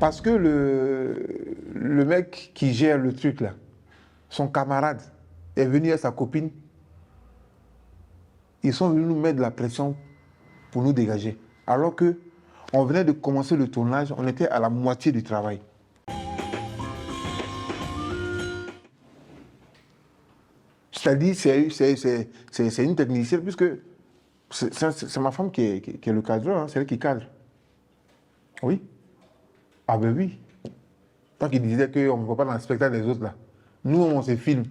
Parce que le mec qui gère le truc là, son camarade, est venu à sa copine. Ils sont venus nous mettre de la pression pour nous dégager. Alors que on venait de commencer le tournage, on était à la moitié du travail. C'est-à-dire, c'est une technicienne, puisque c'est ma femme qui est le cadreur, hein, c'est elle qui cadre. Oui. Ah ben oui. Tant qu'il disait qu'on ne voit pas dans le spectacle des autres là. Nous, on se filme.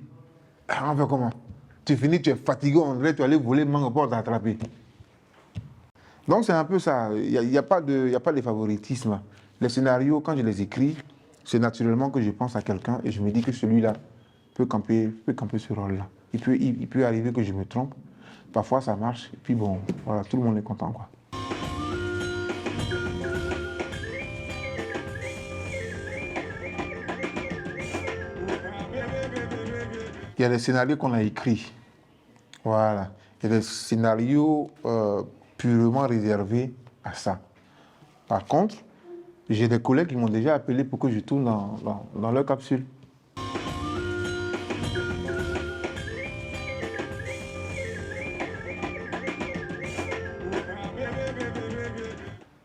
Ah, on fait comment? Tu finis, tu es fatigué, on dirait que tu allais voler, manque pour t'attraper. Donc c'est un peu ça. Il n'y a pas de favoritisme. Les scénarios, quand je les écris, c'est naturellement que je pense à quelqu'un et je me dis que celui-là peut camper ce rôle-là. Il peut arriver que je me trompe. Parfois ça marche. Et puis bon, voilà, tout le monde est content, quoi. Il y a des scénarios qu'on a écrits. Voilà. Il y a des scénarios purement réservés à ça. Par contre, j'ai des collègues qui m'ont déjà appelé pour que je tourne dans leur capsule.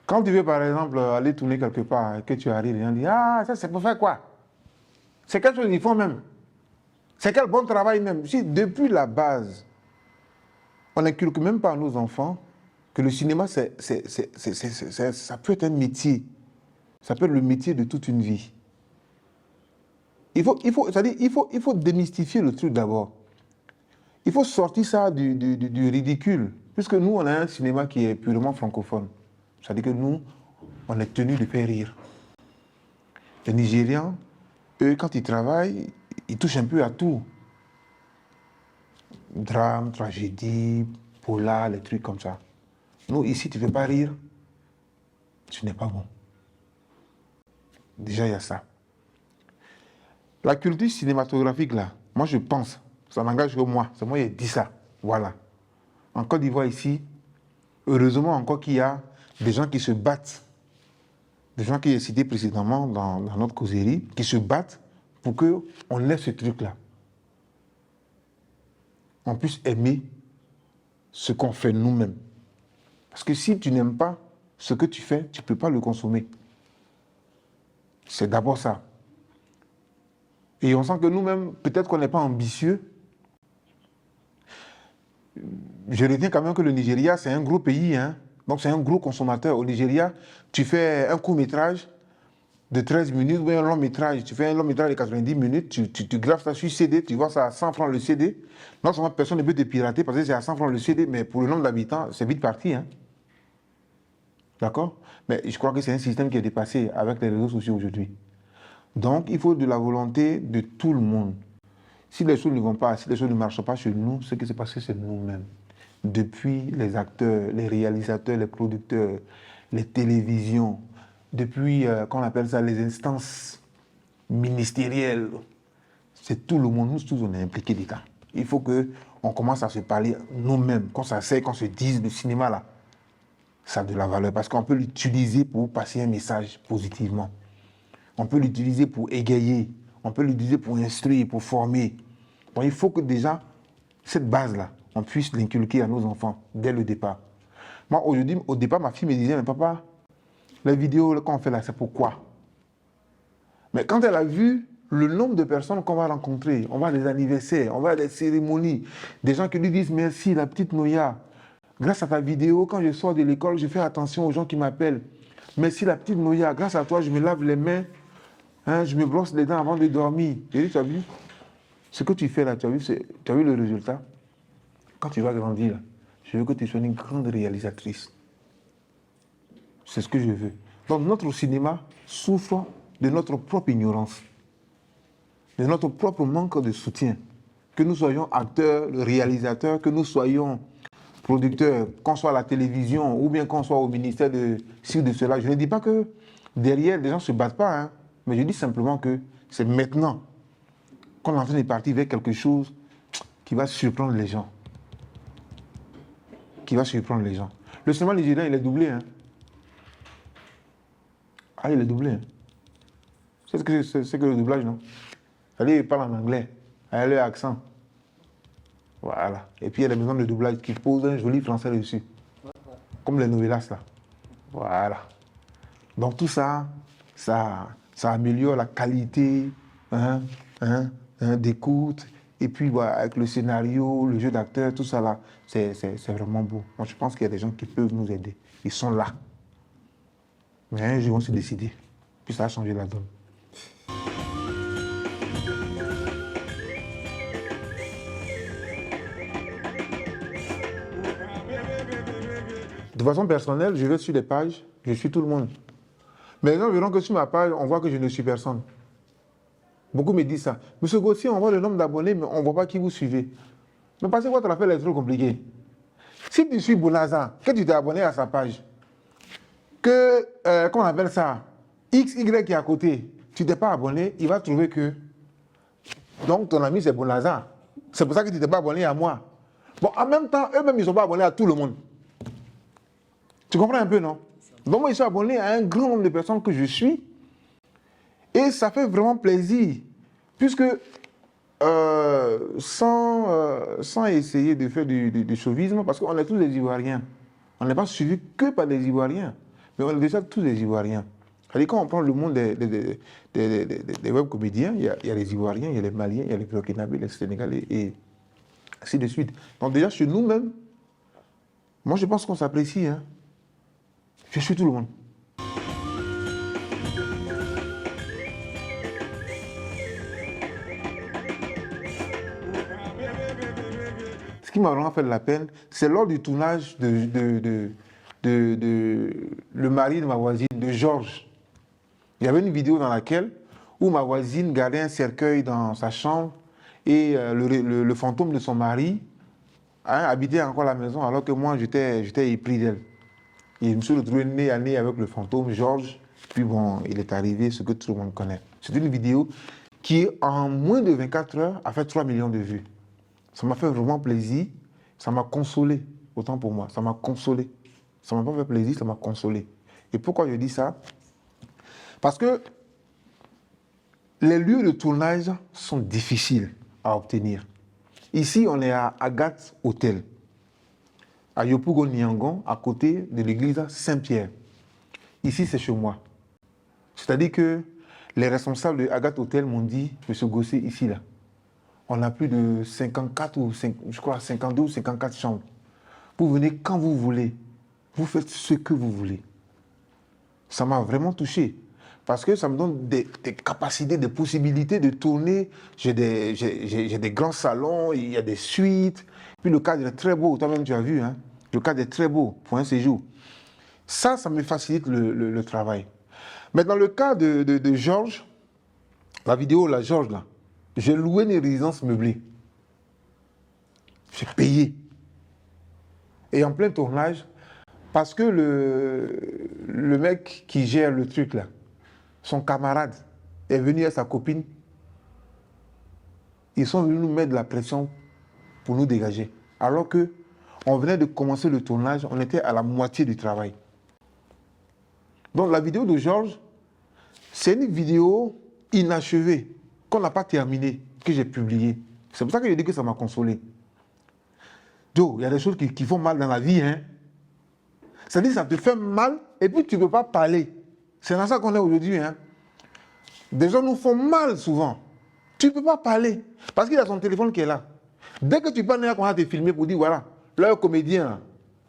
Quand tu veux, par exemple, aller tourner quelque part et que tu arrives, les gens disent « Ah, ça, c'est pour faire quoi? C'est quelque chose qu'ils font même. C'est quel bon travail même. » Si depuis la base, on n'inculque même pas à nos enfants que le cinéma, ça peut être un métier. Ça peut être le métier de toute une vie. Il faut démystifier le truc d'abord. Il faut sortir ça du ridicule. Puisque nous, on a un cinéma qui est purement francophone. C'est-à-dire que nous, on est tenu de faire rire. Les Nigérians, eux, quand ils travaillent, ils touchent un peu à tout. Drame, tragédie, polar, les trucs comme ça. Nous, ici, tu ne fais pas rire, tu n'es pas bon. Déjà, il y a ça. La culture cinématographique, là, moi, je pense, ça n'engage que moi. C'est moi qui ai dit ça. Voilà. En Côte d'Ivoire, ici, heureusement encore qu'il y a des gens qui se battent, des gens qui j'ai cités précédemment dans notre causerie, qui se battent pour qu'on lève ce truc-là. On puisse aimer ce qu'on fait nous-mêmes. Parce que si tu n'aimes pas ce que tu fais, tu ne peux pas le consommer. C'est d'abord ça. Et on sent que nous-mêmes, peut-être qu'on n'est pas ambitieux. Je retiens quand même que le Nigeria, c'est un gros pays, hein. Donc c'est un gros consommateur. Au Nigeria, tu fais un court-métrage de 13 minutes ou un long-métrage. Tu fais un long-métrage de 90 minutes, tu graves ça sur CD, tu vois ça à 100 francs le CD. Non seulement personne ne peut te pirater parce que c'est à 100 francs le CD, mais pour le nombre d'habitants, c'est vite parti, hein. D'accord? Mais je crois que c'est un système qui est dépassé avec les réseaux sociaux aujourd'hui. Donc, il faut de la volonté de tout le monde. Si les choses ne vont pas, si les choses ne marchent pas chez nous, ce qui s'est passé, c'est nous-mêmes. Depuis les acteurs, les réalisateurs, les producteurs, les télévisions, depuis, qu'on appelle ça, les instances ministérielles, c'est tout le monde, nous tous, on est impliqués dedans. Il faut qu'on commence à se parler nous-mêmes, qu'on s'asseye, qu'on se dise, le cinéma, là, ça a de la valeur, parce qu'on peut l'utiliser pour passer un message positivement. On peut l'utiliser pour égayer, on peut l'utiliser pour instruire, pour former. Donc il faut que déjà, cette base-là, on puisse l'inculquer à nos enfants dès le départ. Moi, aujourd'hui, au départ, ma fille me disait, mais papa, les vidéos qu'on fait là, c'est pourquoi? Mais quand elle a vu le nombre de personnes qu'on va rencontrer, on va à des anniversaires, on va à des cérémonies, des gens qui lui disent merci, la petite Noya. Grâce à ta vidéo, quand je sors de l'école, je fais attention aux gens qui m'appellent. Merci la petite Noya, grâce à toi, je me lave les mains, hein, je me brosse les dents avant de dormir. J'ai dit, tu as vu? Ce que tu fais là, tu as vu le résultat? Quand tu vas grandir, là, je veux que tu sois une grande réalisatrice. C'est ce que je veux. Donc notre cinéma souffre de notre propre ignorance, de notre propre manque de soutien. Que nous soyons acteurs, réalisateurs, que nous soyons producteurs, qu'on soit à la télévision ou bien qu'on soit au ministère de ci ou de cela. Je ne dis pas que derrière, les gens ne se battent pas, hein, mais je dis simplement que c'est maintenant qu'on est en train de partir vers quelque chose qui va surprendre les gens. Qui va surprendre les gens. Le cinéma nigérien, il est doublé. Hein. Ah, il est doublé. Hein. C'est ce que c'est que le doublage, non? Allez, ils parlent en anglais, avec leur accent. Voilà. Et puis il y a des maisons de doublage qui posent un joli français dessus. Comme les novelas, là. Voilà. Donc tout ça, ça améliore la qualité d'écoute. Et puis voilà, avec le scénario, le jeu d'acteur, tout ça là, c'est vraiment beau. Moi, je pense qu'il y a des gens qui peuvent nous aider. Ils sont là. Mais un jour, ils vont se décider. Puis ça a changé la donne. De façon personnelle, je vais sur les pages, je suis tout le monde. Mais les gens verront que sur ma page, on voit que je ne suis personne. Beaucoup me disent ça. Monsieur Gauthier, on voit le nombre d'abonnés, mais on ne voit pas qui vous suivez. Mais parce que votre affaire est trop compliquée. Si tu suis Bonaza, que tu t'es abonné à sa page, comment on appelle ça, XY qui est à côté, tu t'es pas abonné, il va trouver que, donc ton ami c'est Bonaza. C'est pour ça que tu t'es pas abonné à moi. Bon, en même temps, eux-mêmes, ils ne sont pas abonnés à tout le monde. Tu comprends un peu, non? Donc moi, je suis abonné à un grand nombre de personnes que je suis. Et ça fait vraiment plaisir. Puisque, sans essayer de faire du chauvisme, parce qu'on est tous des Ivoiriens. On n'est pas suivi que par des Ivoiriens. Mais on est déjà tous des Ivoiriens. C'est-à-dire, quand on prend le monde des web comédiens, il y a les Ivoiriens, il y a les Maliens, il y a les Burkinabés, les Sénégalais, et ainsi de suite. Donc déjà, chez nous-mêmes, moi, je pense qu'on s'apprécie, hein. Je suis tout le monde. Ce qui m'a vraiment fait de la peine, c'est lors du tournage de Le mari de ma voisine, de Georges. Il y avait une vidéo dans laquelle, où ma voisine gardait un cercueil dans sa chambre et le fantôme de son mari habitait encore la maison alors que moi, j'étais épris d'elle. Et je me suis retrouvé nez à nez avec le fantôme, Georges. Puis bon, il est arrivé ce que tout le monde connaît. C'est une vidéo qui, en moins de 24 heures, a fait 3 millions de vues. Ça m'a fait vraiment plaisir. Ça m'a consolé, autant pour moi. Ça m'a consolé. Ça m'a pas fait plaisir, ça m'a consolé. Et pourquoi je dis ça? Parce que les lieux de tournage sont difficiles à obtenir. Ici, on est à Agathe Hotel, à Yopougon Niangon, à côté de l'église Saint-Pierre. Ici, c'est chez moi. C'est-à-dire que les responsables de Agathe Hotel m'ont dit, monsieur Gossé, ici, là, on a plus de 54 ou 5, je crois 52 ou 54 chambres. Vous venez quand vous voulez. Vous faites ce que vous voulez. Ça m'a vraiment touché. Parce que ça me donne des capacités, des possibilités de tourner. J'ai des grands salons, il y a des suites. Puis le cadre est très beau. Toi-même, tu as vu, hein? Le cadre est très beau pour un séjour. Ça me facilite le travail. Mais dans le cas de Georges, la vidéo, là, Georges, là, j'ai loué une résidence meublée. J'ai payé. Et en plein tournage, parce que le mec qui gère le truc, là, son camarade est venu avec sa copine. Ils sont venus nous mettre de la pression pour nous dégager. Alors que on venait de commencer le tournage, on était à la moitié du travail. Donc la vidéo de Georges, c'est une vidéo inachevée, qu'on n'a pas terminée, que j'ai publiée. C'est pour ça que je dis que ça m'a consolé. Joe, il y a des choses qui font mal dans la vie, hein. C'est-à-dire que ça te fait mal et puis tu ne peux pas parler. C'est dans ça qu'on est aujourd'hui, hein. Des gens nous font mal souvent. Tu ne peux pas parler parce qu'il a son téléphone qui est là. Dès que tu parles, on va te filmer pour dire voilà, leur comédien,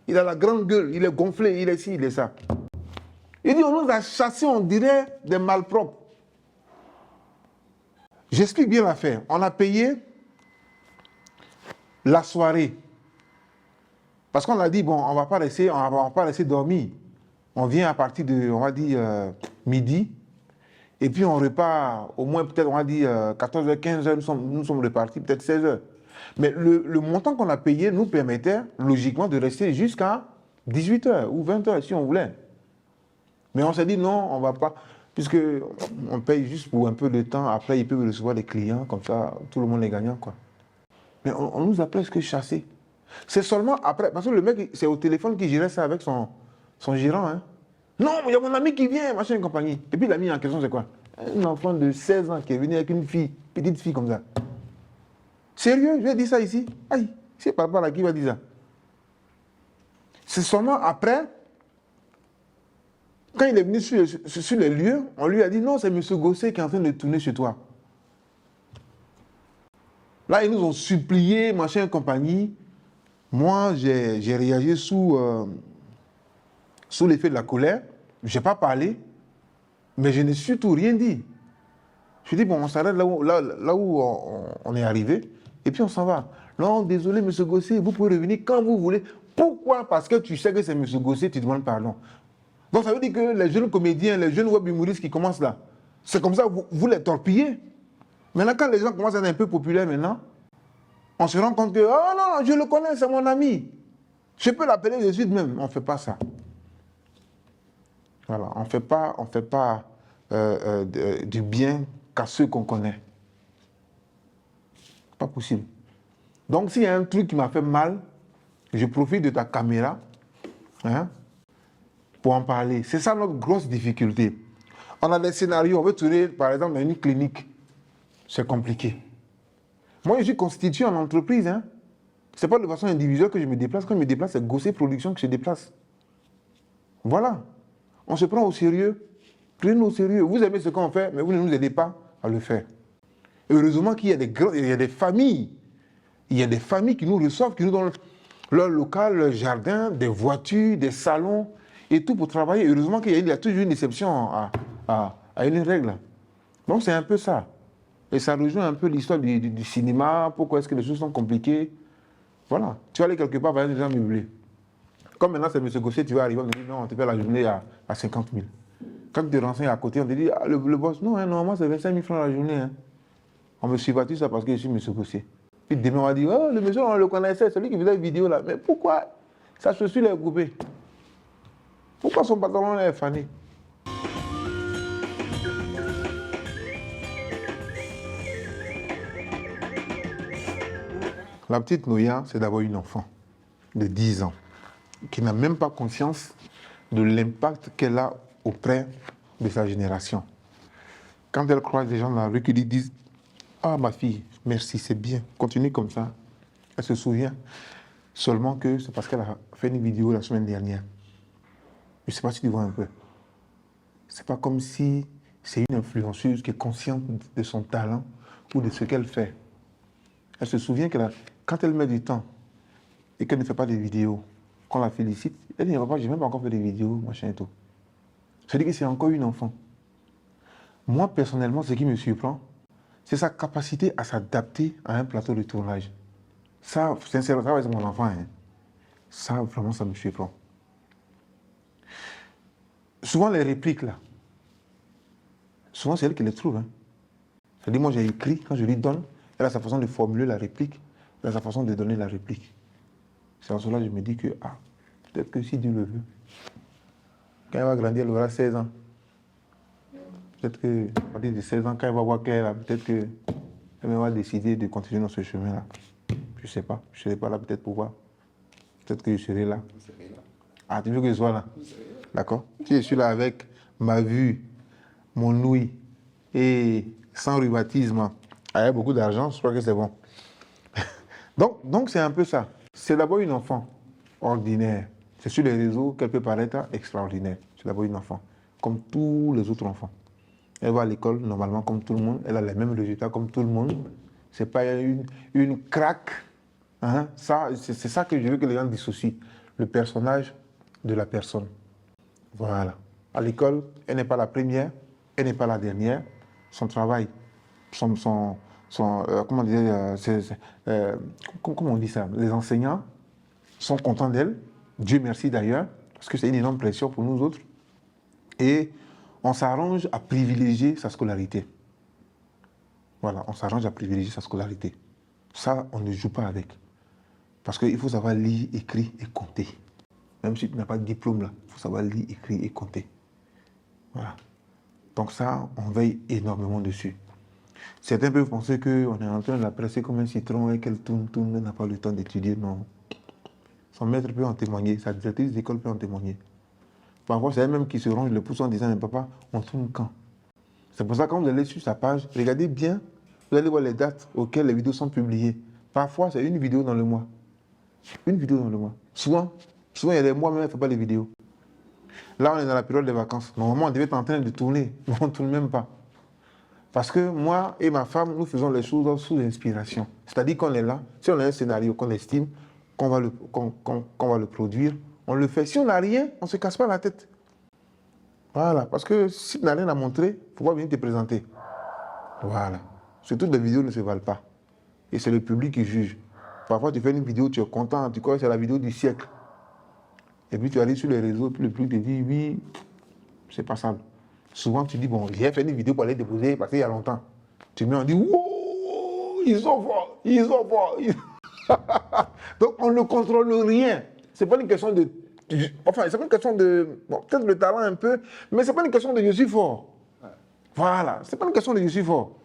il a la grande gueule, il est gonflé, il est ci, il est ça. Il dit on nous a chassés, on dirait des malpropres. J'explique bien l'affaire. On a payé la soirée. Parce qu'on a dit, bon, on ne va pas rester dormir. On vient à partir de, on va dire, midi. Et puis on repart, au moins peut-être, on va dire, 14h, 15h, nous sommes repartis, peut-être 16h. Mais le montant qu'on a payé nous permettait, logiquement, de rester jusqu'à 18h ou 20h, si on voulait. Mais on s'est dit, non, on ne va pas, puisque on paye juste pour un peu de temps. Après, ils peuvent recevoir des clients, comme ça, tout le monde est gagnant, quoi. Mais on nous a presque chassés. C'est seulement après, parce que le mec, c'est au téléphone qui gérait ça avec son gérant. Hein. Non, il y a mon ami qui vient, machin et compagnie. Et puis l'ami en question, c'est quoi? Un enfant de 16 ans qui est venu avec une fille, petite fille comme ça. Sérieux, je vais dire ça ici. Aïe, c'est papa là qui va dire ça. C'est seulement après, quand il est venu sur les lieux, on lui a dit non, c'est M. Gosset qui est en train de tourner chez toi. Là, ils nous ont supplié, machin et compagnie. Moi, j'ai réagi sous l'effet de la colère. Je n'ai pas parlé, mais je n'ai surtout rien dit. Je dis, bon, on s'arrête là où on est arrivé, et puis on s'en va. Non, désolé, M. Gosset, vous pouvez revenir quand vous voulez. Pourquoi? Parce que tu sais que c'est M. Gosset, tu demandes pardon. Donc ça veut dire que les jeunes comédiens, les jeunes web humoristes qui commencent là, c'est comme ça, vous les torpillez. Maintenant, quand les gens commencent à être un peu populaires maintenant, on se rend compte que, oh non, je le connais, c'est mon ami. Je peux l'appeler de suite même. On ne fait pas ça. Voilà, on ne fait pas du bien qu'à ceux qu'on connaît. Pas possible. Donc, s'il y a un truc qui m'a fait mal, je profite de ta caméra hein, pour en parler. C'est ça notre grosse difficulté. On a des scénarios, on veut tourner, par exemple, dans une clinique. C'est compliqué. Moi, je suis constitué en entreprise. Hein. Ce n'est pas de façon individuelle que je me déplace. Quand je me déplace, c'est Gosset Production que je déplace. Voilà. On se prend au sérieux. Prenez-nous au sérieux. Vous aimez ce qu'on fait, mais vous ne nous aidez pas à le faire. Et heureusement qu'il y a des familles. Il y a des familles qui nous reçoivent, qui nous donnent leur local, leur jardin, des voitures, des salons, et tout pour travailler. Heureusement qu'il y a toujours une exception à une règle. Donc c'est un peu ça. Et ça rejoint un peu l'histoire du cinéma. Pourquoi est-ce que les choses sont compliquées? Voilà. Tu vas aller quelque part, par exemple, des gens meublés. Comme maintenant, c'est M. Gosset, tu vas arriver, on te dit non, on te fait la journée à 50 000. Quand tu te renseignes à côté, on te dit, ah, le boss, non, hein, normalement, c'est 25 000 francs la journée. Hein. On me subventionne ça parce que je suis M. Gosset. Puis demain, on va dire, oh, le monsieur, on le connaissait, celui qui faisait la vidéo là. Mais pourquoi sa chaussure est coupée? Pourquoi son pantalon est fané? La petite Noya, c'est d'abord une enfant de 10 ans qui n'a même pas conscience de l'impact qu'elle a auprès de sa génération. Quand elle croise des gens dans la rue qui lui disent « Ah, ma fille, merci, c'est bien, continue comme ça », elle se souvient seulement que c'est parce qu'elle a fait une vidéo la semaine dernière. Je ne sais pas si tu vois un peu. C'est pas comme si c'est une influenceuse qui est consciente de son talent ou de ce qu'elle fait. Elle se souvient que quand elle met du temps et qu'elle ne fait pas de vidéos, qu'on la félicite, elle dit, papa, je n'ai même pas encore fait des vidéos, machin et tout. Ça veut dire que c'est encore une enfant. Moi, personnellement, ce qui me surprend, c'est sa capacité à s'adapter à un plateau de tournage. Ça, sincèrement, ça va être mon enfant. Hein. Ça, vraiment, ça me surprend. Souvent, les répliques, là, souvent, c'est elle qui les trouve. Hein. C'est-à-dire, moi, j'ai écrit, quand je lui donne, elle a sa façon de formuler la réplique, elle a sa façon de donner la réplique. C'est en cela que je me dis que, ah, peut-être que si Dieu le veut, quand elle va grandir, elle aura 16 ans. Peut-être que, à partir de 16 ans, quand elle va voir qu'elle a, peut-être qu'elle va décider de continuer dans ce chemin-là. Je ne sais pas. Je ne serai pas là peut-être pour voir. Peut-être que je serai là. Ah, tu veux que je sois là? D'accord. Si je suis là avec ma vue, mon ouïe et sans rhumatisme, avec beaucoup d'argent, je crois que c'est bon. Donc c'est un peu ça. C'est d'abord une enfant ordinaire. C'est sur les réseaux qu'elle peut paraître extraordinaire. C'est d'abord une enfant, comme tous les autres enfants. Elle va à l'école normalement comme tout le monde. Elle a les mêmes résultats comme tout le monde. Ce n'est pas une craque. Hein? C'est ça que je veux que les gens dissocient. Le personnage de la personne. Voilà. À l'école, elle n'est pas la première, elle n'est pas la dernière. Son travail, comment on dit ça? Les enseignants sont contents d'elle. Dieu merci d'ailleurs, parce que c'est une énorme pression pour nous autres. Et on s'arrange à privilégier sa scolarité. Voilà, on s'arrange à privilégier sa scolarité. Ça, on ne joue pas avec. Parce qu'il faut savoir lire, écrire et compter. Même si tu n'as pas de diplôme là, il faut savoir lire, écrire et compter. Voilà. Donc ça, on veille énormément dessus. Certains peuvent penser qu'on est en train de la presser comme un citron et qu'elle tourne, elle n'a pas le temps d'étudier. Non. Son maître peut en témoigner, sa directrice d'école peut en témoigner. Parfois, c'est elle-même qui se range le pouce en disant, mais papa, on tourne quand? C'est pour ça que quand vous allez sur sa page, regardez bien, vous allez voir les dates auxquelles les vidéos sont publiées. Parfois, c'est une vidéo dans le mois. Une vidéo dans le mois. Souvent, il y a des mois même, il ne fait pas les vidéos. Là, on est dans la période des vacances. Normalement, on devait être en train de tourner, mais on ne tourne même pas. Parce que moi et ma femme, nous faisons les choses sous inspiration. C'est-à-dire qu'on est là, si on a un scénario qu'on estime, qu'on va le produire, on le fait. Si on n'a rien, on ne se casse pas la tête. Voilà, parce que si tu n'as rien à montrer, il ne faut pas venir te présenter. Voilà. Surtout les vidéos ne se valent pas. Et c'est le public qui juge. Parfois, tu fais une vidéo, tu es content, tu crois que c'est la vidéo du siècle. Et puis tu arrives sur les réseaux, puis le public te dit, oui, c'est pas ça. Souvent, tu dis, bon, j'ai fait une vidéo pour aller déposer parce qu'il y a longtemps. Tu mets, on dit, wow, ils sont forts, ils sont forts. Donc, on ne contrôle rien. C'est pas une question de... Enfin, c'est pas une question de... Bon, peut-être le talent un peu, mais c'est pas une question de je suis fort. Voilà, c'est pas une question de je suis fort.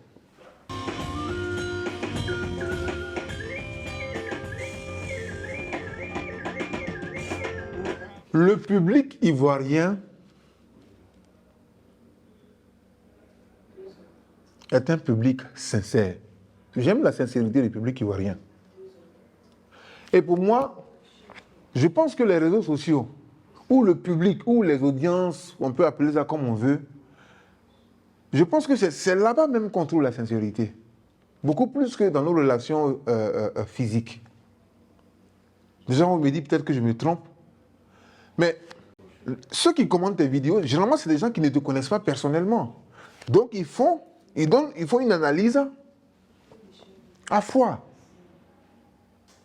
Le public ivoirien est un public sincère. J'aime la sincérité du public ivoirien. Et pour moi, je pense que les réseaux sociaux, ou le public, ou les audiences, on peut appeler ça comme on veut, je pense que c'est là-bas même qu'on trouve la sincérité. Beaucoup plus que dans nos relations physiques. Les gens vont me dire peut-être que je me trompe, mais ceux qui commentent tes vidéos, généralement, c'est des gens qui ne te connaissent pas personnellement. Donc, ils font une analyse à froid.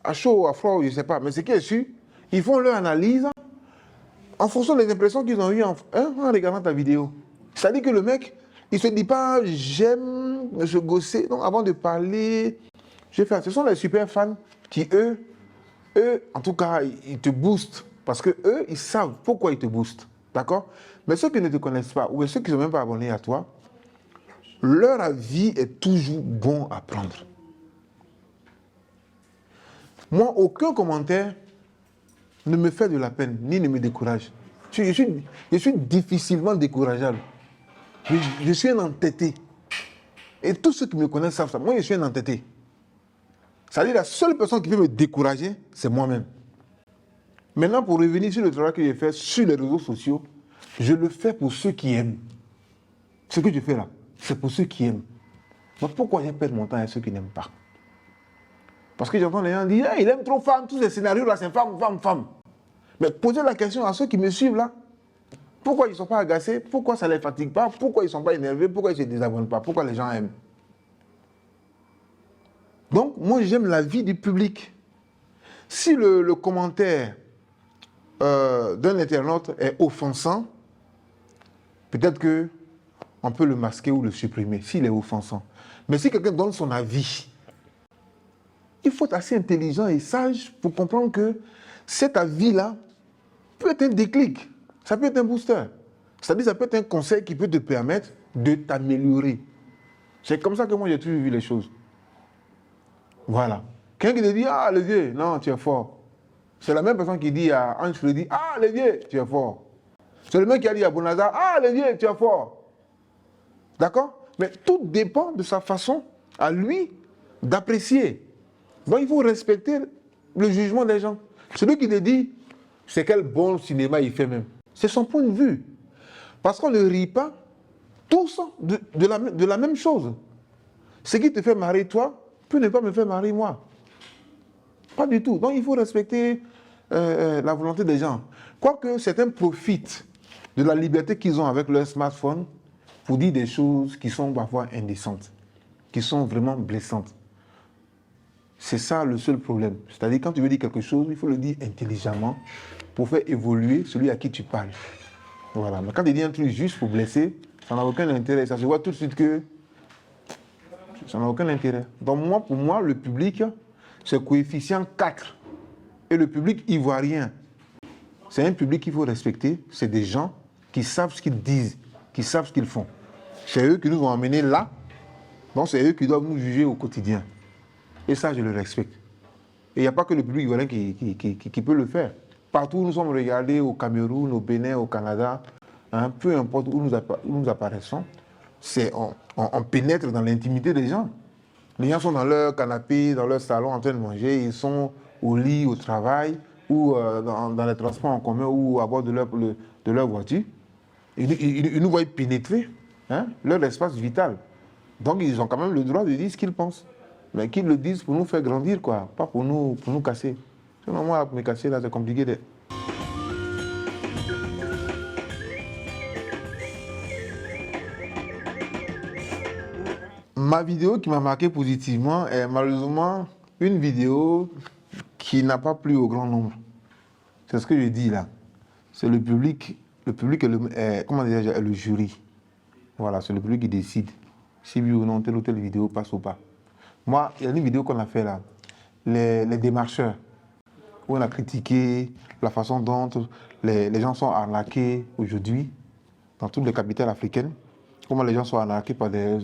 À chaud, à froid, je ne sais pas. Mais ce qui est sûr, ils font leur analyse en fonction des impressions qu'ils ont eues en regardant ta vidéo. C'est-à-dire que le mec, il ne se dit pas, j'aime ce gosser. Donc, avant de parler, je vais faire. Ce sont les super fans qui, eux, en tout cas, ils te boostent. Parce que eux, ils savent pourquoi ils te boostent. D'accord? Mais ceux qui ne te connaissent pas, ou ceux qui ne sont même pas abonnés à toi, leur avis est toujours bon à prendre. Moi, aucun commentaire ne me fait de la peine, ni ne me décourage. Je suis difficilement décourageable. Je suis un entêté. Et tous ceux qui me connaissent savent ça. Moi, je suis un entêté. C'est-à-dire la seule personne qui peut me décourager, c'est moi-même. Maintenant, pour revenir sur le travail que j'ai fait sur les réseaux sociaux, je le fais pour ceux qui aiment. Ce que je fais là, c'est pour ceux qui aiment. Donc pourquoi j'ai perdu mon temps à ceux qui n'aiment pas? Parce que j'entends les gens dire, hey, il aime trop femme, tous ces scénarios là, c'est femme, femme, femme. Mais posez la question à ceux qui me suivent là. Pourquoi ils ne sont pas agacés? Pourquoi ça ne les fatigue pas? Pourquoi ils ne sont pas énervés? Pourquoi ils ne se désabonnent pas? Pourquoi les gens aiment? Donc, moi, j'aime la vie du public. Si le commentaire d'un internaute est offensant, peut-être qu'on peut le masquer ou le supprimer, s'il est offensant. Mais si quelqu'un donne son avis, il faut être assez intelligent et sage pour comprendre que cet avis-là peut être un déclic. Ça peut être un booster. C'est-à-dire ça peut être un conseil qui peut te permettre de t'améliorer. C'est comme ça que moi j'ai toujours vu les choses. Voilà. Quelqu'un qui te dit, ah, le vieux, non, tu es fort. C'est la même personne qui dit à Ange Freddy, ah, le vieux, tu es fort. C'est le mec qui a dit à Bonazar, ah, le vieux, tu es fort. D'accord? Mais tout dépend de sa façon à lui d'apprécier. Donc il faut respecter le jugement des gens. Celui qui te dit, c'est quel bon cinéma il fait même. C'est son point de vue. Parce qu'on ne rit pas tous de la même chose. Ce qui te fait marrer toi, peut ne pas me faire marrer moi. Pas du tout. Donc il faut respecter la volonté des gens. Quoique certains profitent de la liberté qu'ils ont avec leur smartphone pour dire des choses qui sont parfois indécentes, qui sont vraiment blessantes. C'est ça le seul problème. C'est-à-dire quand tu veux dire quelque chose, il faut le dire intelligemment pour faire évoluer celui à qui tu parles. Voilà. Mais quand tu dis un truc juste pour blesser, ça n'a aucun intérêt. Ça se voit tout de suite que ça n'a aucun intérêt. Donc moi, pour moi, le public, c'est coefficient 4. Et le public ivoirien, c'est un public qu'il faut respecter. C'est des gens qui savent ce qu'ils disent, qui savent ce qu'ils font. C'est eux qui nous ont emmenés là. Donc c'est eux qui doivent nous juger au quotidien. Et ça, je le respecte. Et il n'y a pas que le public ivoirien qui peut le faire. Partout où nous sommes regardés, au Cameroun, au Bénin, au Canada, hein, peu importe où nous apparaissons, on pénètre dans l'intimité des gens. Les gens sont dans leur canapé, dans leur salon en train de manger, ils sont au lit, au travail, ou dans les transports en commun, ou à bord de leur voiture. Ils nous voient pénétrer, hein, leur espace vital. Donc ils ont quand même le droit de dire ce qu'ils pensent. Mais qu'ils le disent pour nous faire grandir, quoi, pas pour nous casser. Sinon, moi, pour me casser, là, c'est compliqué. Ma vidéo qui m'a marqué positivement est malheureusement une vidéo qui n'a pas plu au grand nombre. C'est ce que je dis là. C'est le public est, comment dire, le jury. Voilà, c'est le public qui décide si oui ou non telle ou telle vidéo passe ou pas. Moi, il y a une vidéo qu'on a fait là, les démarcheurs, où on a critiqué la façon dont les gens sont arnaqués aujourd'hui dans toutes les capitales africaines. Comment les gens sont arnaqués par des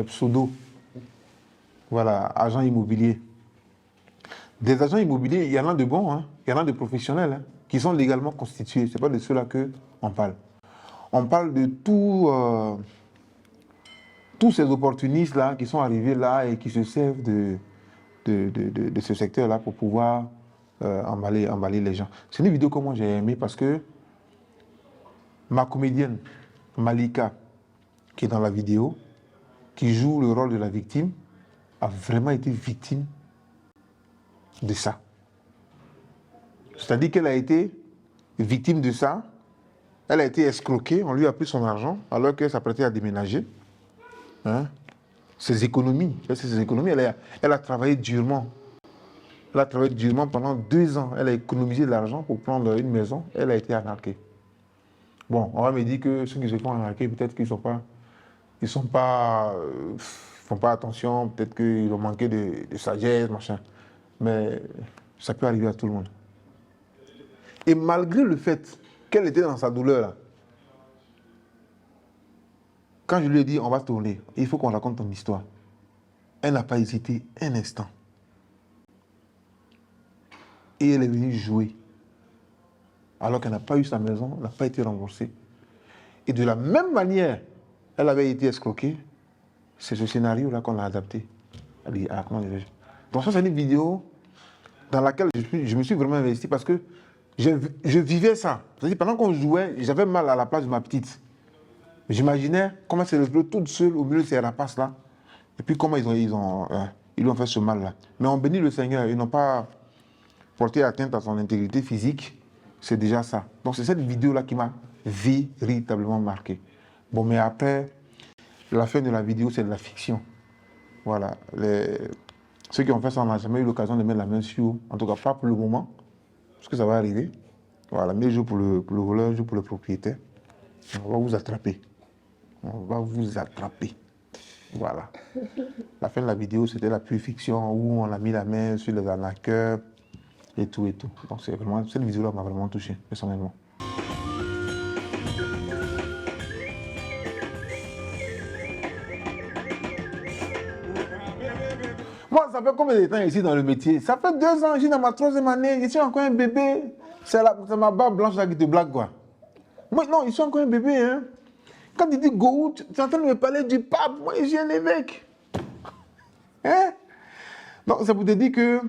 pseudos, voilà, agents immobiliers. Des agents immobiliers, il y en a de bons, hein, il y en a de professionnels, hein, qui sont légalement constitués. Ce n'est pas de ceux-là qu'on parle. On parle de tous ces opportunistes-là qui sont arrivés là et qui se servent de ce secteur-là pour pouvoir emballer les gens. C'est une vidéo que moi j'ai aimée parce que ma comédienne, Malika, qui est dans la vidéo, qui joue le rôle de la victime, a vraiment été victime de ça. C'est-à-dire qu'elle a été victime de ça, elle a été escroquée, on lui a pris son argent alors qu'elle s'apprêtait à déménager. Hein? Ses économies, elle a travaillé durement. Elle a travaillé durement pendant 2 ans. Elle a économisé de l'argent pour prendre une maison. Elle a été arnaquée. Bon, on va me dire que ceux qui se font arnaquer, peut-être qu'ils font pas attention, peut-être qu'ils ont manqué de sagesse, machin. Mais ça peut arriver à tout le monde. Et malgré le fait qu'elle était dans sa douleur, là, quand je lui ai dit, on va tourner, il faut qu'on raconte ton histoire, elle n'a pas hésité un instant. Et elle est venue jouer. Alors qu'elle n'a pas eu sa maison, elle n'a pas été remboursée. Et de la même manière, elle avait été escroquée. C'est ce scénario-là qu'on a adapté. Elle dit, ah, comment dirais-je? Donc ça, c'est une vidéo dans laquelle je me suis vraiment investi parce que je vivais ça. C'est-à-dire, pendant qu'on jouait, j'avais mal à la place de ma petite. J'imaginais comment elle s'est retrouvée toute seule au milieu de ces rapaces-là. Et puis comment ils lui ont fait ce mal-là. Mais on bénit le Seigneur, ils n'ont pas porté atteinte à son intégrité physique. C'est déjà ça. Donc c'est cette vidéo-là qui m'a véritablement marqué. Bon, mais après, la fin de la vidéo, c'est de la fiction. Voilà. Ceux qui ont fait ça, on n'a jamais eu l'occasion de mettre la main sur, en tout cas pas pour le moment, parce que ça va arriver. Voilà, mais joue pour le voleur, joue pour le propriétaire. On va vous attraper. On va vous attraper. Voilà. La fin de la vidéo, c'était la pure fiction où on a mis la main sur les arnaqueurs et tout et tout. Donc c'est vraiment, cette vidéo-là m'a vraiment touché, personnellement. Moi, ça fait combien de temps ici dans le métier? Ça fait 2 ans, je suis dans ma 3e année, je suis encore un bébé. C'est ma barbe blanche là qui te blague, quoi. Moi, non, je suis encore un bébé, hein. Quand tu dis Gohou, tu es en train de me parler du pape. Moi, je suis un évêque. Hein? Donc, ça vous te dire que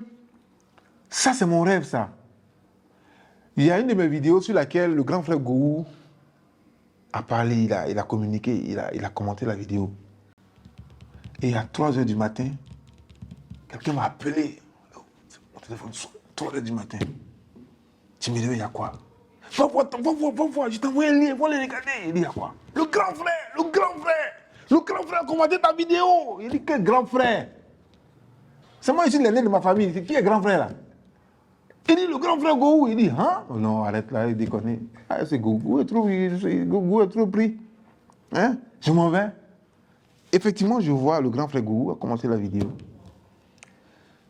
ça, c'est mon rêve, ça. Il y a une de mes vidéos sur laquelle le grand frère Gohou a parlé, il a communiqué, il a commenté la vidéo. Et à 3h du matin, quelqu'un m'a appelé. Mon téléphone sonne, 3h du matin. Tu me dis, il y a quoi? Va voir, je t'ai envoyé un lien, va les regarder. Il dit, il y a quoi? Le grand frère a commenté ta vidéo. Il dit, quel grand frère? C'est moi ici l'aîné de ma famille. Qui est grand frère là? Il dit, le grand frère Gohou. Il dit, hein? Oh non, arrête là, il déconne. Ah, c'est Gohou est trop pris. Hein? Je m'en vais. Effectivement, je vois le grand frère Gohou a commenté la vidéo.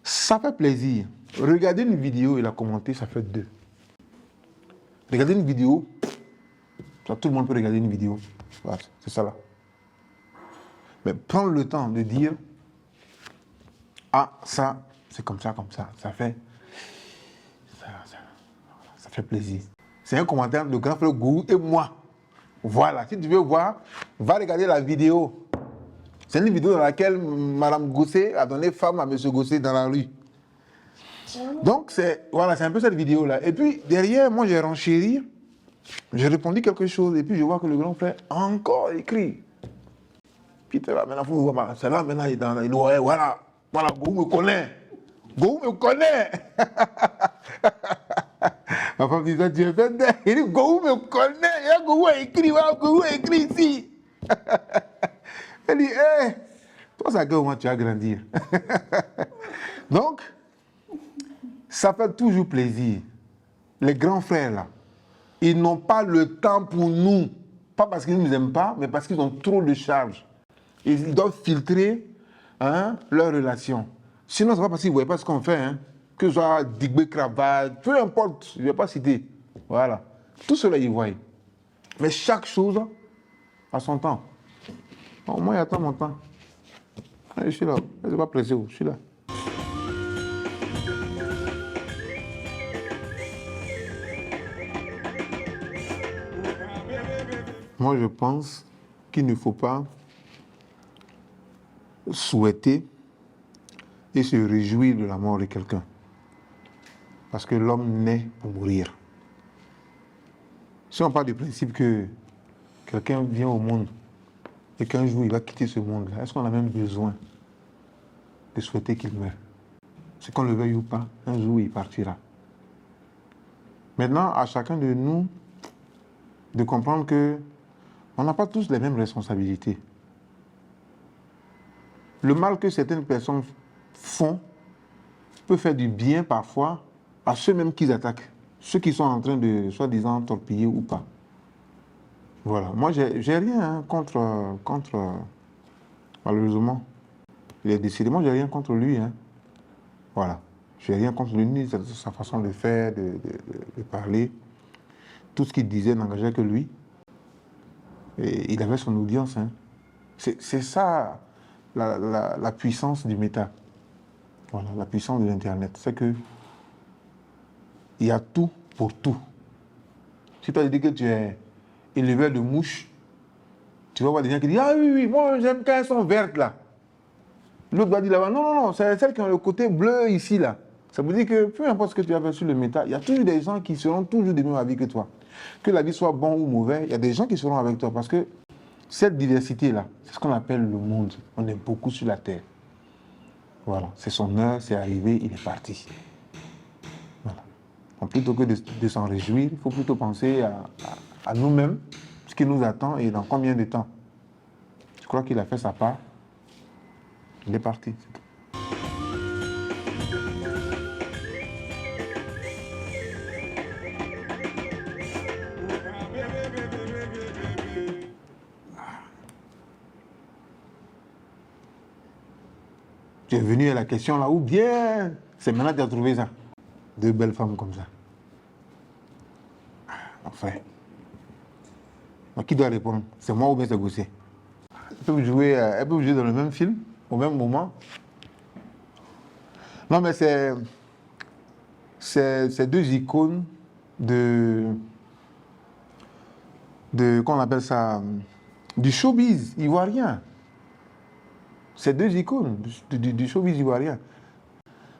Ça fait plaisir. Regarder une vidéo et la commenter, ça fait 2. Regarder une vidéo, ça, tout le monde peut regarder une vidéo. Voilà, c'est ça là. Mais prendre le temps de dire, ah, ça, c'est comme ça, ça fait plaisir. C'est un commentaire de grand frère Gohou et moi. Voilà, si tu veux voir, va regarder la vidéo. C'est une vidéo dans laquelle Madame Gossé a donné femme à Monsieur Gossé dans la rue. Donc, c'est un peu cette vidéo-là. Et puis, derrière, moi, j'ai renchéri. J'ai répondu quelque chose. Et puis, je vois que le grand frère a encore écrit. Puis, là, maintenant, il faut voir. C'est là, maintenant, il est dans la... Ouais, voilà. Voilà, Gourou me connaît. Gourou me connaît. Ma femme dit ça, tu es fait. Il dit, Gourou me connaît. Et Gourou a écrit. Voilà, Gourou a écrit ici. Elle dit, hé, toi, ça, comment tu vas grandir? Donc, ça fait toujours plaisir. Les grands frères, là, ils n'ont pas le temps pour nous. Pas parce qu'ils ne nous aiment pas, mais parce qu'ils ont trop de charges. Ils doivent filtrer leurs relations. Sinon, ce n'est pas parce qu'ils ne voient pas ce qu'on fait. Hein. Que ce soit Digbé, cravate, peu importe, je ne vais pas citer. Voilà. Tout cela, ils voient. Mais chaque chose a son temps. Bon, moi, j'attends mon temps. Je suis là. Je ne suis pas pressé. Je suis là. Moi, je pense qu'il ne faut pas souhaiter et se réjouir de la mort de quelqu'un. Parce que l'homme naît pour mourir. Si on part du principe que quelqu'un vient au monde et qu'un jour il va quitter ce monde-là, est-ce qu'on a même besoin de souhaiter qu'il meure? C'est qu'on le veuille ou pas, un jour il partira. Maintenant, à chacun de nous de comprendre que on n'a pas tous les mêmes responsabilités. Le mal que certaines personnes font peut faire du bien parfois à ceux mêmes qu'ils attaquent, ceux qui sont en train de, soi-disant, torpiller ou pas. Voilà. Moi, j'ai rien contre, malheureusement, il est décédé. Moi, j'ai rien contre lui. Hein. Voilà. J'ai rien contre lui, ni sa façon de faire, de parler. Tout ce qu'il disait n'engageait que lui. Et il avait son audience. Hein. C'est ça la puissance du méta. Voilà, la puissance de l'Internet. C'est que il y a tout pour tout. Si tu as dit que tu es éleveur de mouches, tu vas voir des gens qui disent « Ah oui, oui, moi j'aime quand elles sont vertes là. » L'autre va dire là-bas « Non, non, non, c'est celles qui ont le côté bleu ici là. » Ça veut dire que peu importe ce que tu as fait sur le méta, il y a toujours des gens qui seront toujours du même avis que toi. Que la vie soit bon ou mauvais, il y a des gens qui seront avec toi parce que cette diversité-là, c'est ce qu'on appelle le monde. On est beaucoup sur la Terre. Voilà, c'est son heure, c'est arrivé, il est parti. Voilà. Donc, plutôt que de s'en réjouir, il faut plutôt penser à nous-mêmes, ce qui nous attend et dans combien de temps. Je crois qu'il a fait sa part. Il est parti. Tu es venu à la question là, ou bien c'est maintenant que tu as trouvé ça. Deux belles femmes comme ça. Enfin. Donc, qui doit répondre? C'est moi ou bien c'est Gossé? Elles peuvent jouer dans le même film, au même moment. Non, mais c'est deux icônes qu'on appelle ça, du showbiz ivoirien. C'est deux icônes du showbiz ivoirien.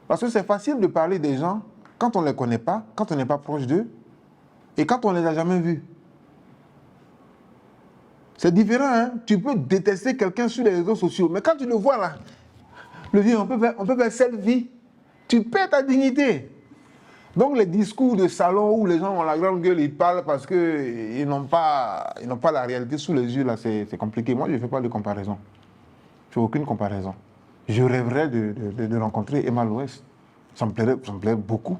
Parce que c'est facile de parler des gens quand on ne les connaît pas, quand on n'est pas proche d'eux, et quand on ne les a jamais vus. C'est différent, hein? Tu peux détester quelqu'un sur les réseaux sociaux, mais quand tu le vois là, le vieux, on peut faire selfie, tu perds ta dignité. Donc les discours de salon où les gens ont la grande gueule, ils parlent parce qu'ils n'ont pas la réalité sous les yeux, là, c'est compliqué. Moi, je ne fais pas de comparaison. Je ne fais aucune comparaison. Je rêverais de rencontrer Emma Loès. Ça me plairait beaucoup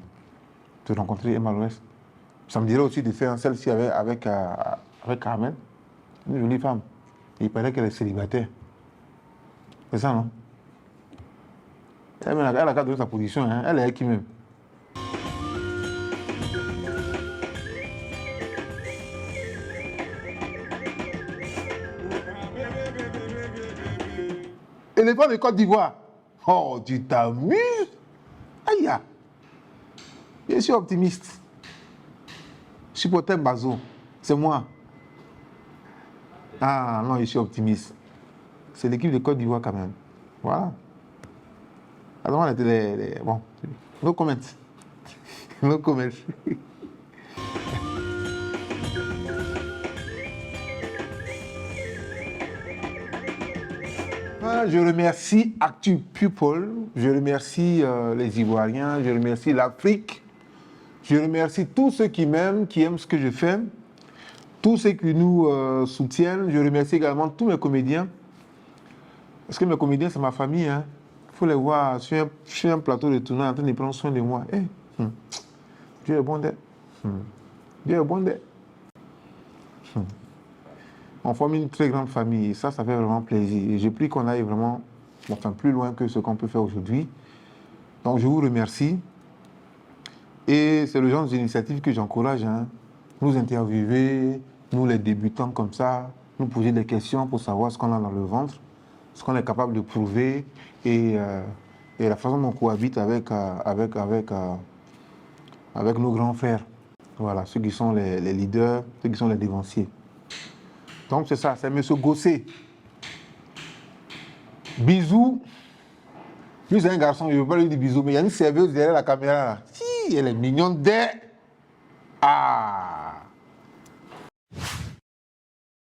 de rencontrer Emma Loès. Ça me dirait aussi de faire un selfie avec Carmen, une jolie femme. Il paraît qu'elle est célibataire. C'est ça, non? Elle a qu'à donner sa position, hein. Elle est qui même. Éléphant de Côte d'Ivoire. Oh, tu t'amuses? Aïe! Je suis optimiste. Supporter Bazo, c'est moi. Ah non, je suis optimiste. c'est l'équipe de Côte d'Ivoire quand même. Voilà. Alors, on était bon, no comment. No comment. Je remercie Actu People, je remercie les Ivoiriens, je remercie l'Afrique, je remercie tous ceux qui m'aiment, qui aiment ce que je fais, tous ceux qui nous soutiennent. Je remercie également tous mes comédiens, parce que mes comédiens, c'est ma famille. Il faut les voir sur un plateau de tournage en train de prendre soin de moi. Dieu est bon d'être. Dieu est bon d'être. On forme une très grande famille et ça fait vraiment plaisir. Et j'ai pris qu'on aille vraiment plus loin que ce qu'on peut faire aujourd'hui. Donc je vous remercie. Et c'est le genre d'initiative que j'encourage. Nous interviewer, nous les débutants comme ça, nous poser des questions pour savoir ce qu'on a dans le ventre, ce qu'on est capable de prouver et la façon dont on cohabite avec nos grands frères. Voilà, ceux qui sont les leaders, ceux qui sont les dévanciers. Donc c'est ça, c'est M. Gossé. Bisous. Lui, c'est un garçon, je ne veux pas lui dire bisous, mais il y a une serveuse derrière la caméra. Si, elle est mignonne. Ah!